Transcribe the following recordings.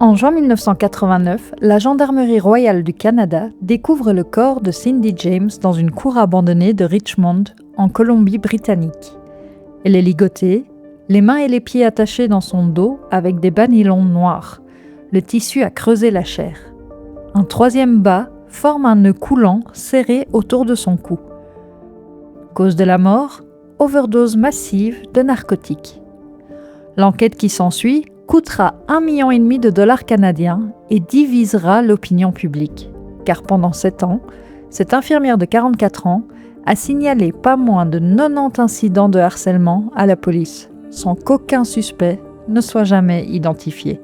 En juin 1989, la Gendarmerie royale du Canada découvre le corps de Cindy James dans une cour abandonnée de Richmond, en Colombie-Britannique. Elle est ligotée, les mains et les pieds attachés dans son dos avec des bas nylon noirs. Le tissu a creusé la chair. Un troisième bas forme un nœud coulant serré autour de son cou. Cause de la mort, overdose massive de narcotiques. L'enquête qui s'ensuit coûtera 1,5 million de dollars canadiens et divisera l'opinion publique. Car pendant 7 ans, cette infirmière de 44 ans a signalé pas moins de 90 incidents de harcèlement à la police, sans qu'aucun suspect ne soit jamais identifié.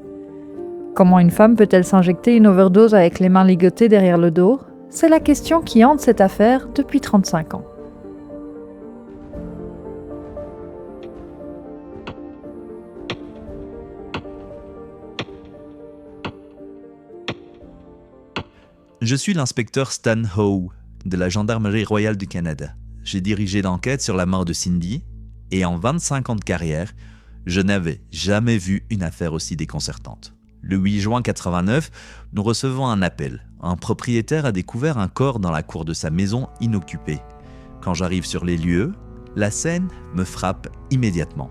Comment une femme peut-elle s'injecter une overdose avec les mains ligotées derrière le dos ? C'est la question qui hante cette affaire depuis 35 ans. Je suis l'inspecteur Stan Howe de la Gendarmerie royale du Canada. J'ai dirigé l'enquête sur la mort de Cindy et en 25 ans de carrière, je n'avais jamais vu une affaire aussi déconcertante. Le 8 juin 89, nous recevons un appel. Un propriétaire a découvert un corps dans la cour de sa maison inoccupée. Quand j'arrive sur les lieux, la scène me frappe immédiatement.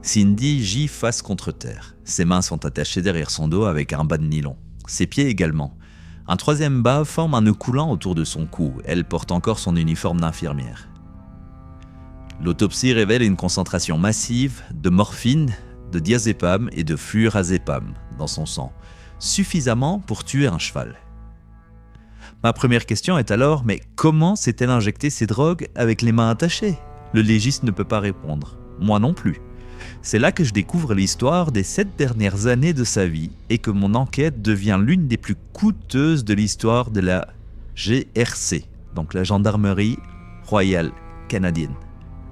Cindy gît face contre terre. Ses mains sont attachées derrière son dos avec un bas de nylon. Ses pieds également. Un troisième bas forme un nœud coulant autour de son cou. Elle porte encore son uniforme d'infirmière. L'autopsie révèle une concentration massive de morphine, de diazépam et de flurazépam dans son sang, suffisamment pour tuer un cheval. Ma première question est alors, mais comment s'est-elle injecté ces drogues avec les mains attachées ? Le légiste ne peut pas répondre. Moi non plus. C'est là que je découvre l'histoire des 7 dernières années de sa vie et que mon enquête devient l'une des plus coûteuses de l'histoire de la GRC, donc la Gendarmerie royale canadienne.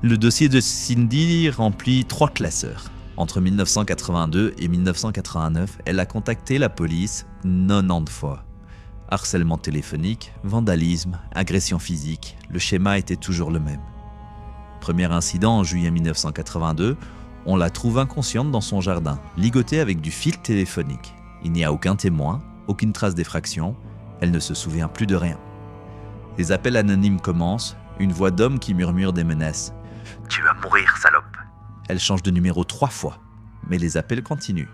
Le dossier de Cindy remplit 3 classeurs. Entre 1982 et 1989, elle a contacté la police 90 fois. Harcèlement téléphonique, vandalisme, agression physique, le schéma était toujours le même. Premier incident en juillet 1982, on la trouve inconsciente dans son jardin, ligotée avec du fil téléphonique. Il n'y a aucun témoin, aucune trace d'effraction, elle ne se souvient plus de rien. Les appels anonymes commencent, une voix d'homme qui murmure des menaces. « Tu vas mourir, salope !» Elle change de numéro 3 fois, mais les appels continuent.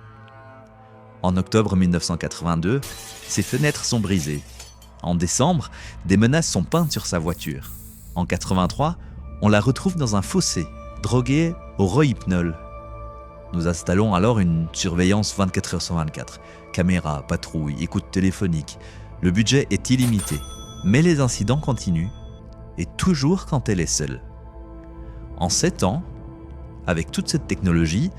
En octobre 1982, ses fenêtres sont brisées. En décembre, des menaces sont peintes sur sa voiture. En 83, on la retrouve dans un fossé, droguée au Rohypnol. Nous installons alors une surveillance 24 heures sur 24. Caméras, patrouilles, écoute téléphonique. Le budget est illimité, mais les incidents continuent, et toujours quand elle est seule. En 7 ans, avec toute cette technologie,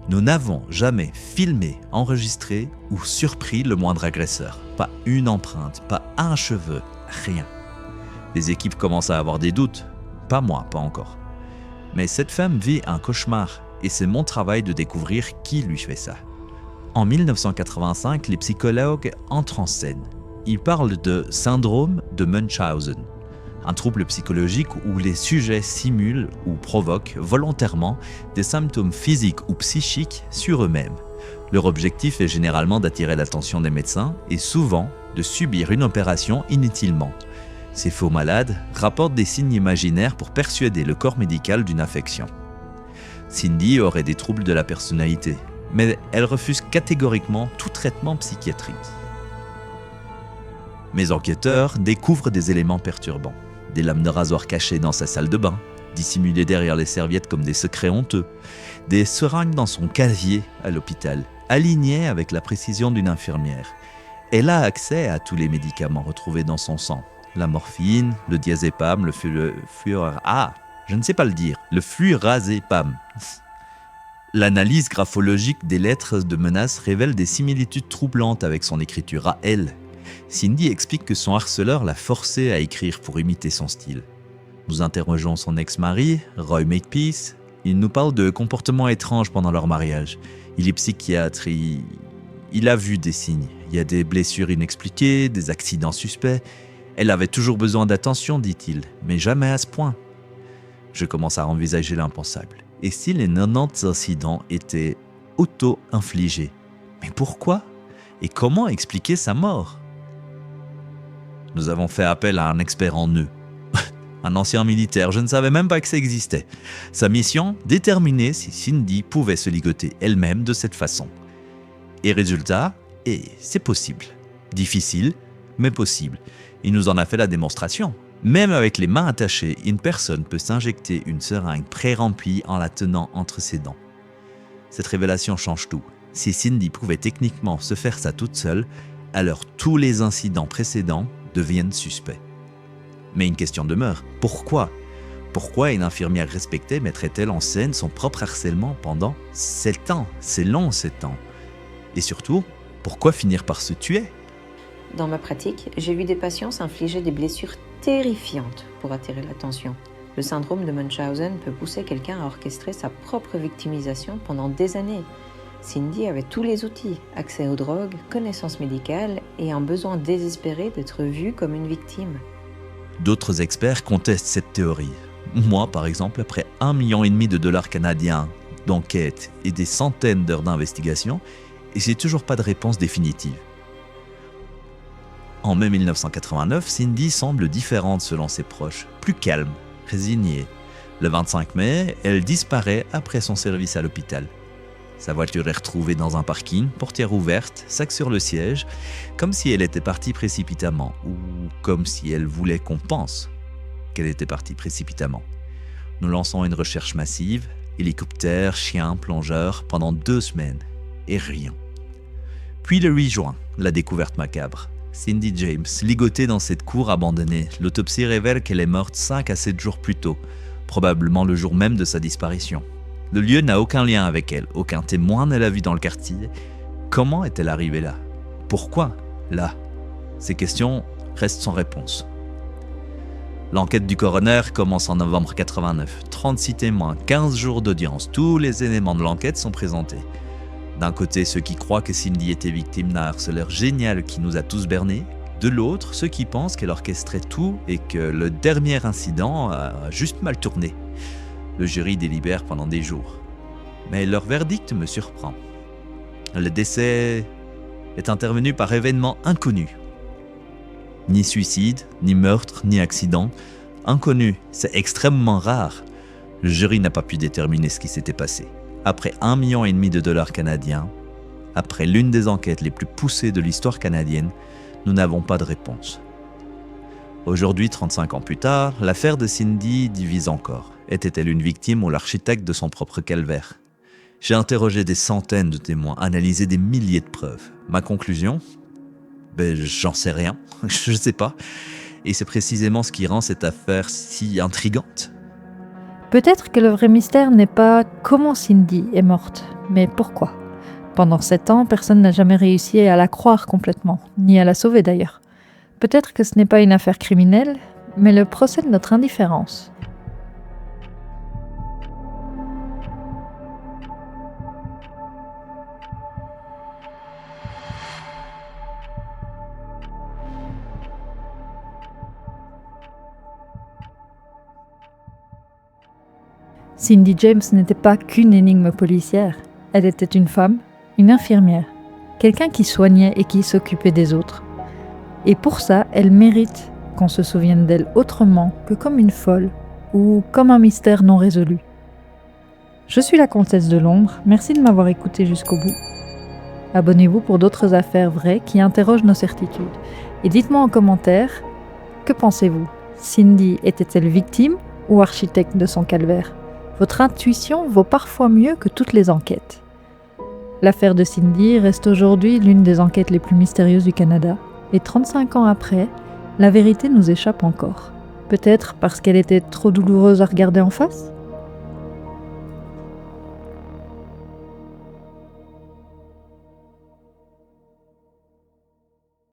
nous n'avons jamais filmé, enregistré ou surpris le moindre agresseur. Pas une empreinte, pas un cheveu, rien. Les équipes commencent à avoir des doutes. Pas moi, pas encore. Mais cette femme vit un cauchemar et c'est mon travail de découvrir qui lui fait ça. En 1985, les psychologues entrent en scène. Ils parlent de syndrome de Munchausen, un trouble psychologique où les sujets simulent ou provoquent volontairement des symptômes physiques ou psychiques sur eux-mêmes. Leur objectif est généralement d'attirer l'attention des médecins et souvent de subir une opération inutilement. Ces faux malades rapportent des signes imaginaires pour persuader le corps médical d'une affection. Cindy aurait des troubles de la personnalité, mais elle refuse catégoriquement tout traitement psychiatrique. Mes enquêteurs découvrent des éléments perturbants. Des lames de rasoir cachées dans sa salle de bain, dissimulées derrière les serviettes comme des secrets honteux, des seringues dans son casier à l'hôpital, alignées avec la précision d'une infirmière. Elle a accès à tous les médicaments retrouvés dans son sang. La morphine, le diazépam, le flurazépam. L'analyse graphologique des lettres de menace révèle des similitudes troublantes avec son écriture à elle. Cindy explique que son harceleur l'a forcée à écrire pour imiter son style. Nous interrogeons son ex-mari, Roy Makepeace. Il nous parle de comportements étranges pendant leur mariage. Il est psychiatre, il a vu des signes. Il y a des blessures inexpliquées, des accidents suspects. Elle avait toujours besoin d'attention, dit-il, mais jamais à ce point. Je commence à envisager l'impensable. Et si les 90 incidents étaient auto-infligés ? Mais pourquoi ? Et comment expliquer sa mort? Nous avons fait appel à un expert en nœuds. Un ancien militaire, je ne savais même pas que ça existait. Sa mission, déterminer si Cindy pouvait se ligoter elle-même de cette façon. Et résultat, c'est possible. Difficile, mais possible. Il nous en a fait la démonstration. Même avec les mains attachées, une personne peut s'injecter une seringue pré-remplie en la tenant entre ses dents. Cette révélation change tout. Si Cindy pouvait techniquement se faire ça toute seule, alors tous les incidents précédents deviennent suspects. Mais une question demeure, pourquoi? Pourquoi une infirmière respectée mettrait-elle en scène son propre harcèlement pendant 7 ans? C'est long 7 ans. Et surtout, pourquoi finir par se tuer? Dans ma pratique, j'ai vu des patients s'infliger des blessures terrifiantes pour attirer l'attention. Le syndrome de Munchausen peut pousser quelqu'un à orchestrer sa propre victimisation pendant des années. Cindy avait tous les outils, accès aux drogues, connaissances médicales et un besoin désespéré d'être vue comme une victime. D'autres experts contestent cette théorie. Moi, par exemple, après 1,5 million de dollars canadiens d'enquête et des centaines d'heures d'investigation, et j'ai toujours pas de réponse définitive. En mai 1989, Cindy semble différente selon ses proches, plus calme, résignée. Le 25 mai, elle disparaît après son service à l'hôpital. Sa voiture est retrouvée dans un parking, portière ouverte, sac sur le siège, comme si elle était partie précipitamment, ou comme si elle voulait qu'on pense qu'elle était partie précipitamment. Nous lançons une recherche massive, hélicoptère, chiens, plongeurs, pendant 2 semaines, et rien. Puis le 8 juin, la découverte macabre. Cindy James, ligotée dans cette cour abandonnée. L'autopsie révèle qu'elle est morte 5 à 7 jours plus tôt, probablement le jour même de sa disparition. Le lieu n'a aucun lien avec elle, aucun témoin ne l'a vue dans le quartier. Comment est-elle arrivée là? Pourquoi là? Ces questions restent sans réponse. L'enquête du coroner commence en novembre 89. 36 témoins, 15 jours d'audience, tous les éléments de l'enquête sont présentés. D'un côté, ceux qui croient que Cindy était victime d'un harceleur génial qui nous a tous bernés. De l'autre, ceux qui pensent qu'elle orchestrait tout et que le dernier incident a juste mal tourné. Le jury délibère pendant des jours. Mais leur verdict me surprend. Le décès est intervenu par événement inconnu. Ni suicide, ni meurtre, ni accident. Inconnu, c'est extrêmement rare. Le jury n'a pas pu déterminer ce qui s'était passé. Après 1,5 million de dollars canadiens, après l'une des enquêtes les plus poussées de l'histoire canadienne, nous n'avons pas de réponse. Aujourd'hui, 35 ans plus tard, l'affaire de Cindy divise encore. Était-elle une victime ou l'architecte de son propre calvaire? J'ai interrogé des centaines de témoins, analysé des milliers de preuves. Ma conclusion? J'en sais rien, je sais pas. Et c'est précisément ce qui rend cette affaire si intrigante. Peut-être que le vrai mystère n'est pas comment Cindy est morte, mais pourquoi. Pendant 7 ans, personne n'a jamais réussi à la croire complètement, ni à la sauver d'ailleurs. Peut-être que ce n'est pas une affaire criminelle, mais le procès de notre indifférence. Cindy James n'était pas qu'une énigme policière. Elle était une femme, une infirmière, quelqu'un qui soignait et qui s'occupait des autres. Et pour ça, elle mérite qu'on se souvienne d'elle autrement que comme une folle ou comme un mystère non résolu. Je suis la Comtesse de l'Ombre, merci de m'avoir écouté jusqu'au bout. Abonnez-vous pour d'autres affaires vraies qui interrogent nos certitudes. Et dites-moi en commentaire, que pensez-vous? Cindy était-elle victime ou architecte de son calvaire? Votre intuition vaut parfois mieux que toutes les enquêtes. L'affaire de Cindy reste aujourd'hui l'une des enquêtes les plus mystérieuses du Canada. Et 35 ans après, la vérité nous échappe encore. Peut-être parce qu'elle était trop douloureuse à regarder en face ?